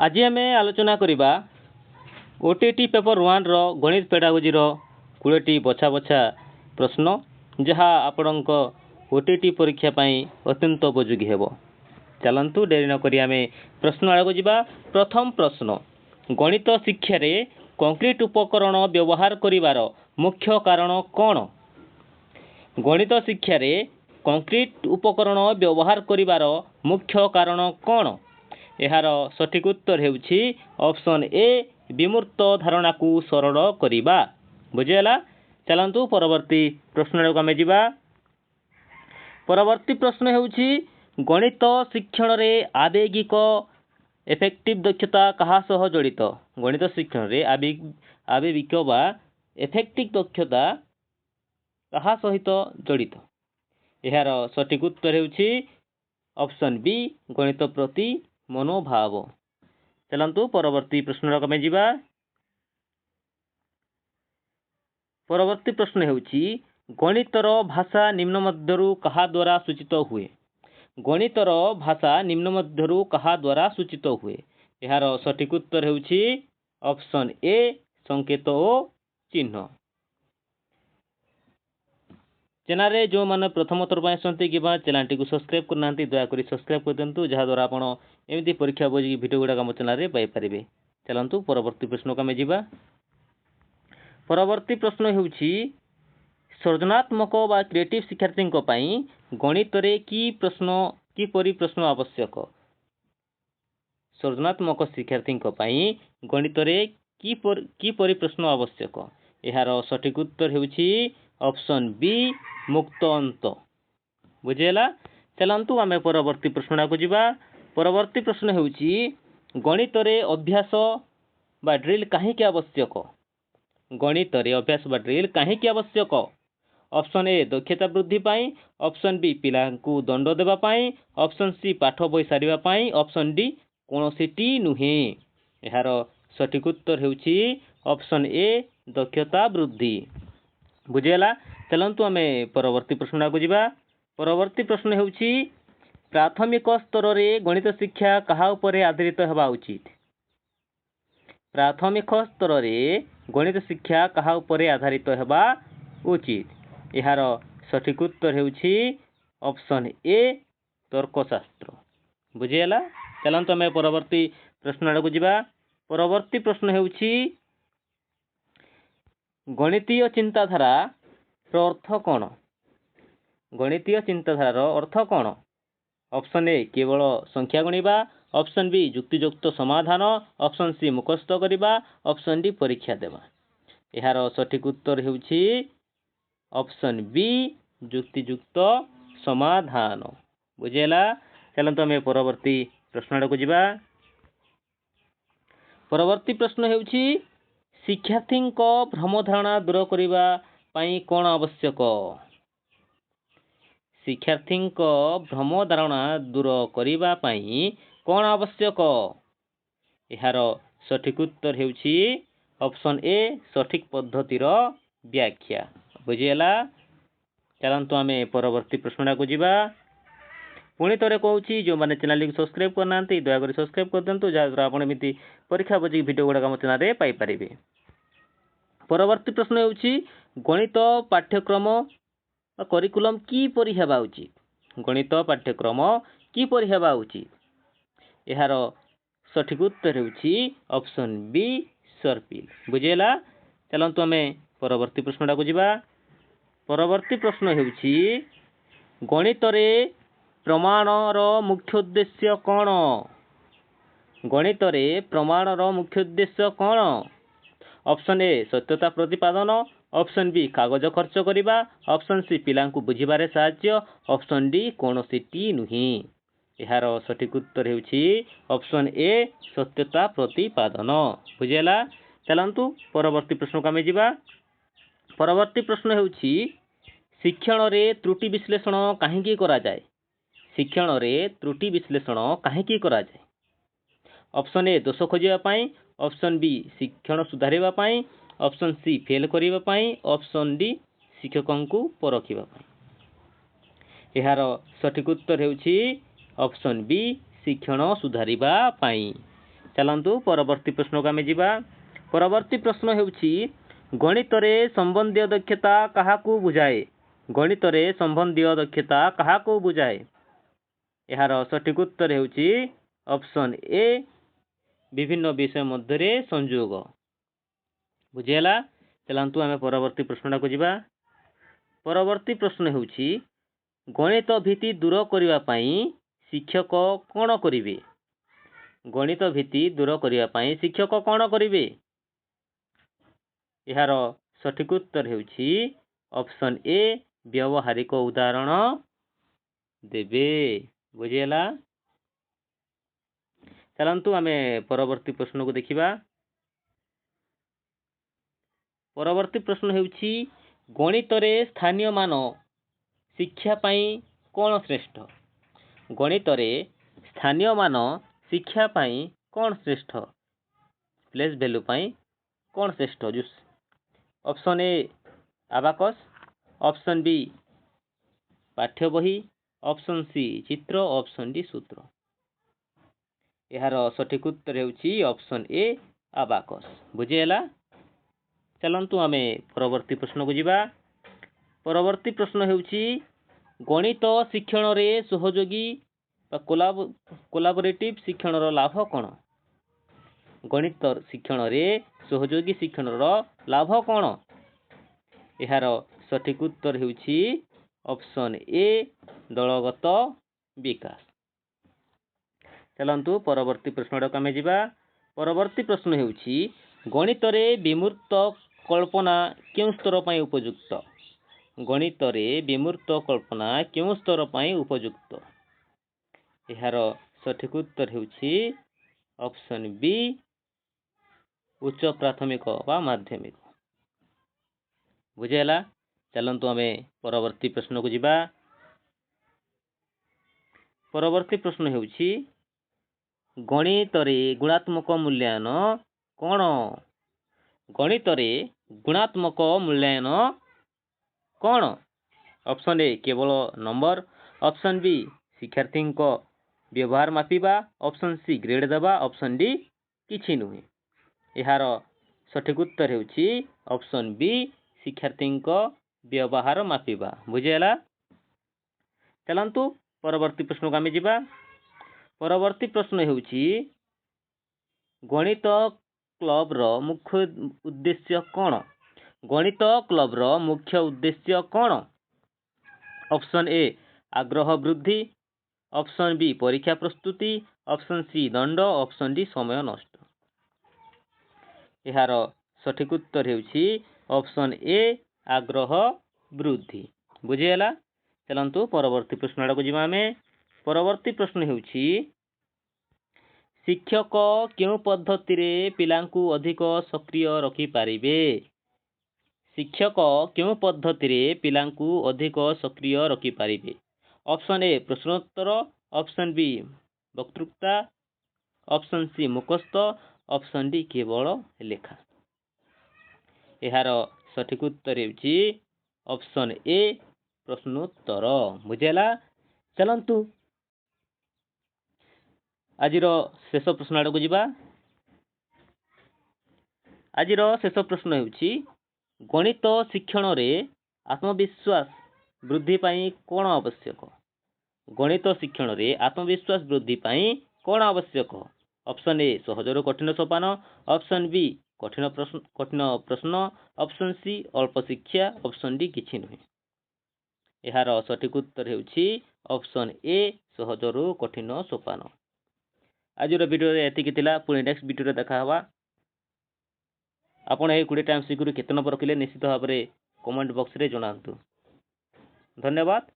आज आम आलोचना करवा ओटीटी पेपर 1 रो गणित पेडागोजी रो 20टी बछा बछा प्रश्न जहाँ आपण ओटीटी परीक्षा पाई अत्यंत उपयोगी हेबो। चलंतु डेरी न करी आमे प्रश्न आगो जिबा। प्रथम प्रश्न, गणित शिक्षा रे कंक्रीट उपकरण व्यवहार करिवार मुख्य कारण कौन? गणित शिक्षा रे कंक्रीट उपकरण व्यवहार करिवार मुख्य कारण कौन? यार सठिक उत्तर हेउछि ऑप्शन ए विमूर्त धारणा को सरल करिबा। बुझिगला। चलंतु परवर्ती प्रश्न आमे जिबा। परवर्ती प्रश्न हेउछि गणित शिक्षण रे आवेगिक इफेक्टिव दक्षता कहा सह जड़ित? गणित शिक्षण रे आवेगिक बा इफेक्टिव दक्षता कहा सहित जड़ित? यार सठिक उत्तर हेउछि ऑप्शन बी गणित प्रति मनोभाव। चलंतु परवर्ती प्रश्न आमे जिबा। परवर्ती प्रश्न हेउछि गणितर भाषा निम्न मध्यरु कहा द्वारा सूचित हुए? गणितर भाषा निम्न मध्यरु कहा द्वारा सूचित हुए? यार सठिक उत्तर हेउछि ऑप्शन ए संकेत ओ चिन्ह। चैनल रे जो माने प्रथम थर पाए सन्ति किबा चैनल को सब्सक्राइब करना दया करी सब्सक्राइब कर देंतु जहाँ द्वारा आपण एमती परीक्षा बोझी वीडियो गुडा हम चैनल रे पाई परिबे। चलंतु परवर्ती प्रश्न को आमे जिबा। परवर्ती प्रश्न हेउछि सृजनात्मक बा क्रिएटिव शिक्षार्थी पई गणित रे की परि प्रश्न आवश्यक? सृजनात्मक शिक्षार्थी पई गणित रे की परि प्रश्न आवश्यक? यार सठिक उत्तर हेउछि ऑप्शन बी मुक्त अंत। बुझेला। चलंतु आमे परवर्ती प्रश्न को जिबा। परवर्ती प्रश्न हेउछि गणित रे अभ्यास बा ड्रिल काहे के आवश्यक? गणित रे अभ्यास बा ड्रिल काहे के आवश्यक? ऑप्शन ए दक्षता वृद्धि पाई, ऑप्शन बी पिला को दंड देबा पाई, ऑप्शन सी पाठ बही सारिबा पाई, ऑप्शन डी कोनोसी टी नुहे। यार सठिक उत्तर हेउछि ऑप्शन ए दक्षता वृद्धि। बुझेला। चलंतु आमे परवर्ती प्रश्न को जिबा। परवर्ती प्रश्न हेउछि प्राथमिक स्तर रे गणित शिक्षा कहा उपरे आधारित हेबा उचित? प्राथमिक स्तर रे गणित शिक्षा कहा उपरे आधारित हेबा उचित? यार सठिक उत्तर हेउछि ऑप्शन ए तर्कशास्त्र। बुझिगला। चलंतु आमे परवर्ती प्रश्न को जिबा। परवर्ती प्रश्न हेउछि गणितीय चिंताधारा रो अर्थ कौन? गणितीय चिंताधारा रो अर्थ कौन? ऑप्शन ए केवल संख्या गणिबा, ऑप्शन बी युक्तियुक्त समाधान, ऑप्शन सी मुखस्त करिबा, ऑप्शन डी परीक्षा देबा। यार सठिक उत्तर हेउछि ऑप्शन बी युक्तियुक्त समाधान। बुझेला। चलंतु आमे परवर्ती प्रश्न को जिबा। परवर्ती प्रश्न हेउछि शिक्षार्थी भ्रम धारणा दूर करिबा पाई कोन आवश्यक? शिक्षार्थी भ्रम धारणा दूर करिबा पाई कोन आवश्यक? यार सठिक उत्तर हेउछि ऑप्शन ए सठिक पद्धतिर व्याख्या। बुझिगला। चलंतु आमे परवर्ती प्रश्न को जिबा। पुणी थे कहूँ जो मैंने चैनल को सब्सक्राइब करना दयाकोरी सब्सक्राइब कर दिंतु जहाँ आप एमती परीक्षा बोझी वीडियो गुड़ाक आम चैनल रे पाई परिबे। परवर्ती प्रश्न हेउछि गणित पाठ्यक्रम करिकुलम की परि हेबा उचित? गणित पाठ्यक्रम की परि हेबा उचित? यार सठिक उत्तर हेउछि ऑप्शन बी सर्पिल। बुझेला। चलंतु आमे परवर्ती प्रश्न को जिबा। परवर्ती प्रश्न हेउछि गणित रे प्रमाणर मुख्य उद्देश्य कौन? गणित रे प्रमाणर मुख्य उद्देश्य कौन? ऑप्शन ए सत्यता प्रतिपादन, ऑप्शन बी कागज खर्च करिबा, ऑप्शन सी पिला को बुझिबारे साहाय्य, ऑप्शन डी कोनोसी टी नुहि। यार सठिक उत्तर हेउछि ऑप्शन ए सत्यता प्रतिपादन। बुझेला। चलंतु परवर्ती प्रश्न को आमे जिबा। परवर्ती प्रश्न हेउछि शिक्षण रे त्रुटि विश्लेषण काहेकि करा जाय? शिक्षण रे त्रुटि विश्लेषण काहेकि करा जाय? ऑप्शन ए दोष खोजिबा पाई, ऑप्शन बी शिक्षण सुधारिबा पाई, ऑप्शन सी फेल करिबा पाई, ऑप्शन डी शिक्षकों को परखिबा पाई। यार सठिक उत्तर हेउछि ऑप्शन बी शिक्षण सुधारिबा पाई। चलतु परवर्ती प्रश्न को आम जा। परवर्ती प्रश्न हेउछि गणितरे संबंधी दक्षता काहाकू बुझाए। गणितरे संबंधी दक्षता काहाकू बुझाए। यार सठिक उत्तर हेउछि ऑप्शन ए विभिन्न विषय मध्य संयोग। बुझीगला। चलतु आम परवर्ती प्रश्न को जा। परवर्ती प्रश्न हेउछि गणित भीति दूर करने पाई शिक्षक कौन करिवे। गणित भीति दूर करने पाई शिक्षक कौन करिवे। यार सठिक उत्तर हेउछि ऑप्शन ए व्यवहारिक उदाहरण देवे। बुझीगला। चलतु आम परवर्ती प्रश्न को देखिबा। परवर्ती प्रश्न हेउछि गणितरे स्थानीय मान शिक्षा पाई कौन श्रेष्ठ। गणितरे स्थानीय मान शिक्षा पाई कौन श्रेष्ठ। प्लेस वैल्यू पाई कौन श्रेष्ठ। ऑप्शन ए आबाकस, ऑप्शन बी पाठ्य बही, ऑप्शन सी चित्र, ऑप्शन डी सूत्र। यार सठिक उत्तर हेउछि ऑप्शन ए आबाकस। बुझीगला। चलतु आम परवर्ती प्रश्न को जा। परवर्ती प्रश्न हेउछि गणित शिक्षण रे सहयोगी कोलाबोरेटिव शिक्षण लाभ कौन। गणित शिक्षण रे सहयोगी शिक्षण लाभ कौन। यार सठिक उत्तर हेउछि ऑप्शन ए दलगत विकास। चलतु परवर्ती प्रश्न को आम जा। परवर्ती प्रश्न हेउछि गणित रे विमूर्त कल्पना क्यों स्तर पाई उपयुक्त। गणित रे विमूर्त कल्पना क्यों स्तर पाई उपयुक्त। यार सठिक उत्तर हेउछि ऑप्शन बी उच्च प्राथमिक वा माध्यमिक। बुझीगला। चलतु आम परवर्ती प्रश्न को जा। परवर्ती प्रश्न हेउछि गणित रे गुणात्मक मूल्यांकन कौन। गणित रे गुणात्मक मूल्यांकन कौन। ऑप्शन ए केवल नंबर, ऑप्शन बी शिक्षार्थी व्यवहार मापिबा, ऑप्शन सी ग्रेड देवा, ऑप्शन डी किछि नुहे। यार सठिक उत्तर हेउछि ऑप्शन बी शिक्षार्थी व्यवहार मापिबा। बुझीगला। चलतु परवर्ती प्रश्न को आम जा। परवर्ती प्रश्न हेउछि गणित क्लब रो मुख्य उद्देश्य कौन। गणित क्लब रो मुख्य उद्देश्य कौन। ऑप्शन ए आग्रह वृद्धि, ऑप्शन बी परीक्षा प्रस्तुति, ऑप्शन सी दंड, ऑप्शन डी समय नष्ट। यार सठिक उत्तर हेउछि ऑप्शन ए आग्रह वृद्धि। बुझीगला। चलतु परवर्ती प्रश्न को जा। परवर्ती प्रश्न हेउछि शिक्षक क्यों पद्धति रे पिलांकु अधिक सक्रिय रखि पारिबे। शिक्षक क्यों पद्धति रे पिलांकु अधिक सक्रिय रखि पारिबे। ऑप्शन ए प्रश्नोत्तर, ऑप्शन बी वक्तृता, ऑप्शन सी मुखस्थ, ऑप्शन डी केवल लेखा। यार सठिक उत्तर हेउछि ऑप्शन ए प्रश्नोत्तर। बुझीगला। चलतु आजिर शेष प्रश्न आड़ को जा। आजिर शेष प्रश्न हेउछि गणित शिक्षण रे आत्मविश्वास वृद्धि पाई कौन आवश्यक। गणित शिक्षण रे आत्मविश्वास वृद्धि पाई कौन आवश्यक। ऑप्शन ए सहजर कठिन सोपान, ऑप्शन बी कठिन प्रश्न, ऑप्शन सी अल्प शिक्षा, ऑप्शन डी किछि नुहे। यार सठिक उत्तर हेउछि ऑप्शन ए सहजर कठिन सोपान। आजिर वीडियो एतिकी थिला। पुणी नेक्स्ट वीडियो देखा हवा। आपण ए 20 टाइम सिक्यू केते नंबर रखिले निश्चित भाव में कमेंट बॉक्स रे जणांतु। धन्यवाद।